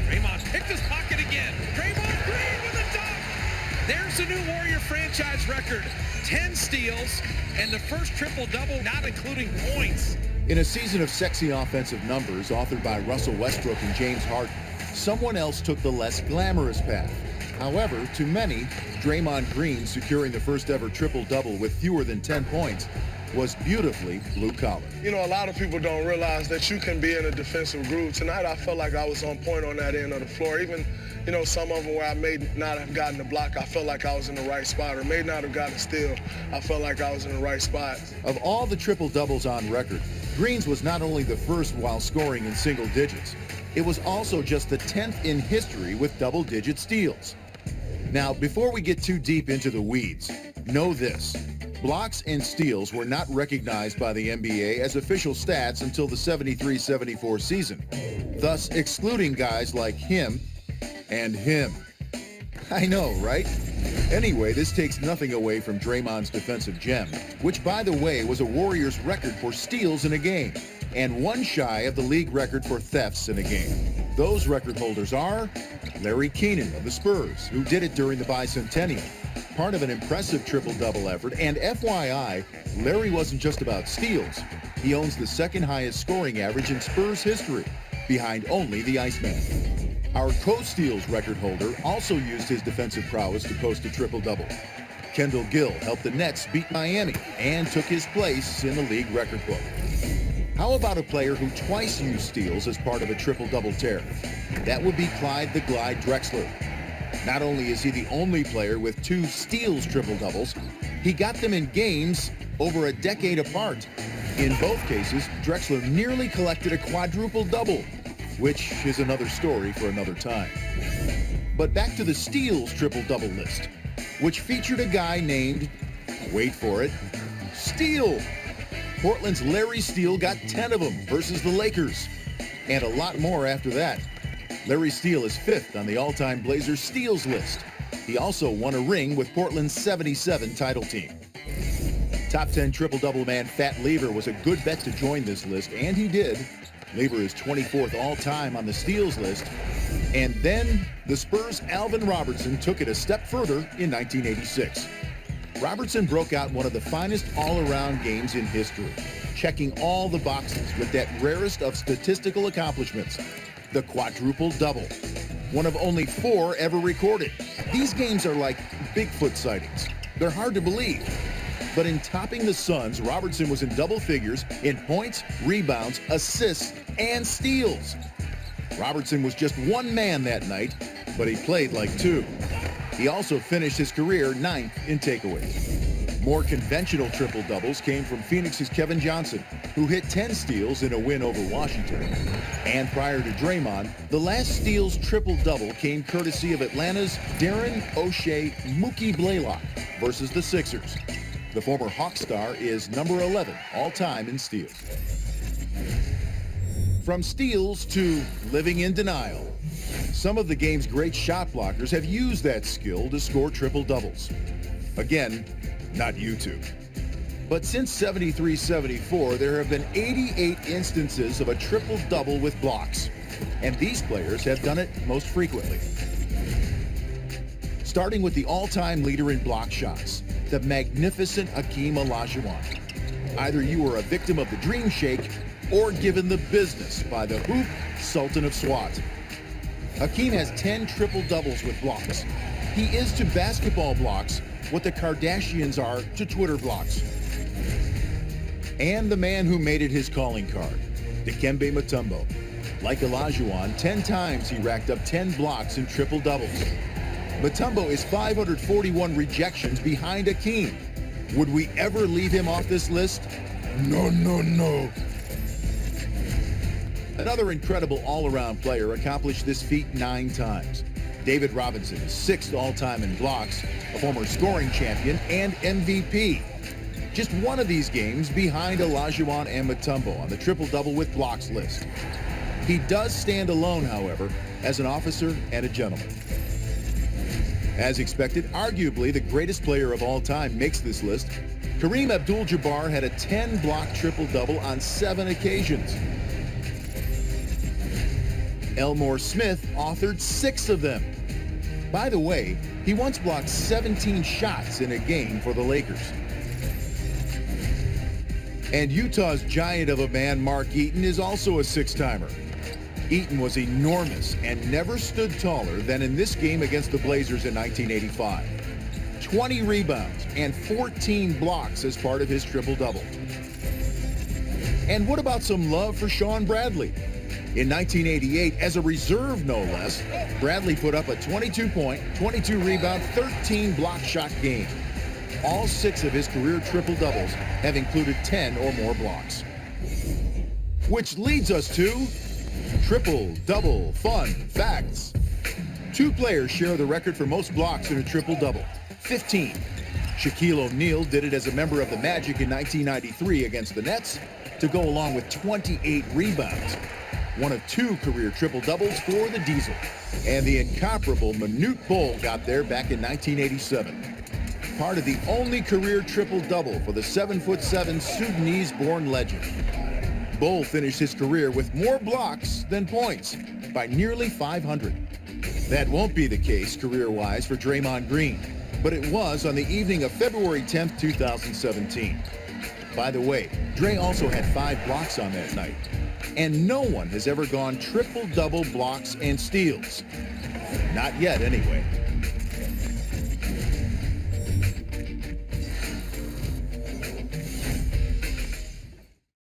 Draymond's picked his pocket again. Draymond Green with a dunk. There's the new Warrior franchise record. 10 steals and the first triple-double, not including points. In a season of sexy offensive numbers authored by Russell Westbrook and James Harden, someone else took the less glamorous path. However, to many, Draymond Green securing the first ever triple-double with fewer than 10 points was beautifully blue-collar. You know, a lot of people don't realize that you can be in a defensive groove. Tonight, I felt like I was on point on that end of the floor. Even, you know, some of them where I may not have gotten the block, I felt like I was in the right spot, or may not have gotten a steal, I felt like I was in the right spot. Of all the triple-doubles on record, Green's was not only the first while scoring in single digits, it was also just the 10th in history with double-digit steals. Now, before we get too deep into the weeds, know this. Blocks and steals were not recognized by the NBA as official stats until the 73-74 season, thus excluding guys like him and him. I know, right? Anyway, this takes nothing away from Draymond's defensive gem, which, by the way, was a Warriors record for steals in a game, and one shy of the league record for thefts in a game. Those record holders are Larry Keenan of the Spurs, who did it during the bicentennial, part of an impressive triple-double effort. And FYI, Larry wasn't just about steals. He owns the second highest scoring average in Spurs history, behind only the Iceman. Our co-steals record holder also used his defensive prowess to post a triple-double. Kendall Gill helped the Nets beat Miami and took his place in the league record book. How about a player who twice used steals as part of a triple-double tear? That would be Clyde the Glide Drexler. Not only is he the only player with 2 steals triple-doubles, he got them in games over a decade apart. In both cases, Drexler nearly collected a quadruple-double, which is another story for another time. But back to the steals triple-double list, which featured a guy named, wait for it, Steele. Portland's Larry Steele got 10 of them versus the Lakers, and a lot more after that. Larry Steele is 5th on the all-time Blazers steals list. He also won a ring with Portland's 77 title team. Top 10 triple-double man Fat Lever was a good bet to join this list, and he did. Lever is 24th all-time on the steals list. And then the Spurs' Alvin Robertson took it a step further in 1986. Robertson broke out one of the finest all-around games in history, checking all the boxes with that rarest of statistical accomplishments, the quadruple-double, one of only 4 ever recorded. These games are like Bigfoot sightings. They're hard to believe. But in topping the Suns, Robertson was in double figures in points, rebounds, assists, and steals. Robertson was just one man that night, but he played like 2. He also finished his career 9th in takeaways. More conventional triple-doubles came from Phoenix's Kevin Johnson, who hit 10 steals in a win over Washington. And prior to Draymond, the last steals triple-double came courtesy of Atlanta's Darren O'Shea Mookie Blaylock versus the Sixers. The former Hawks star is number 11 all-time in steals. From steals to living in denial, some of the game's great shot blockers have used that skill to score triple-doubles. Again, not YouTube. But since 73-74, there have been 88 instances of a triple-double with blocks, and these players have done it most frequently. Starting with the all-time leader in block shots, the magnificent Hakeem Olajuwon. Either you were a victim of the dream shake or given the business by the hoop Sultan of SWAT. Hakeem has 10 triple-doubles with blocks. He is to basketball blocks what the Kardashians are to Twitter blocks. And the man who made it his calling card, Dikembe Mutombo. Like Olajuwon, 10 times he racked up 10 blocks in triple-doubles. Mutombo is 541 rejections behind Hakeem. Would we ever leave him off this list? No, no, no. Another incredible all-around player accomplished this feat 9 times. David Robinson is 6th all-time in blocks, a former scoring champion and MVP. Just one of these games behind Olajuwon and Mutombo on the triple-double with blocks list. He does stand alone, however, as an officer and a gentleman. As expected, arguably the greatest player of all time makes this list. Kareem Abdul-Jabbar had a 10-block triple-double on 7 occasions. Elmore Smith authored 6 of them. By the way, he once blocked 17 shots in a game for the Lakers. And Utah's giant of a man, Mark Eaton, is also a 6-timer. Eaton was enormous and never stood taller than in this game against the Blazers in 1985. 20 rebounds and 14 blocks as part of his triple-double. And what about some love for Shawn Bradley? In 1988, as a reserve no less, Bradley put up a 22-point, 22-rebound, 13-block shot game. All 6 of his career triple-doubles have included 10 or more blocks. Which leads us to triple-double fun facts. 2 players share the record for most blocks in a triple-double, 15. Shaquille O'Neal did it as a member of the Magic in 1993 against the Nets to go along with 28 rebounds. One of 2 career triple-doubles for the Diesel. And the incomparable Manute Bol got there back in 1987. Part of the only career triple-double for the 7'7" Sudanese-born legend. Bol finished his career with more blocks than points by nearly 500. That won't be the case career-wise for Draymond Green, but it was on the evening of February 10th, 2017. By the way, Dre also had 5 blocks on that night. And no one has ever gone triple-double blocks and steals. Not yet, anyway.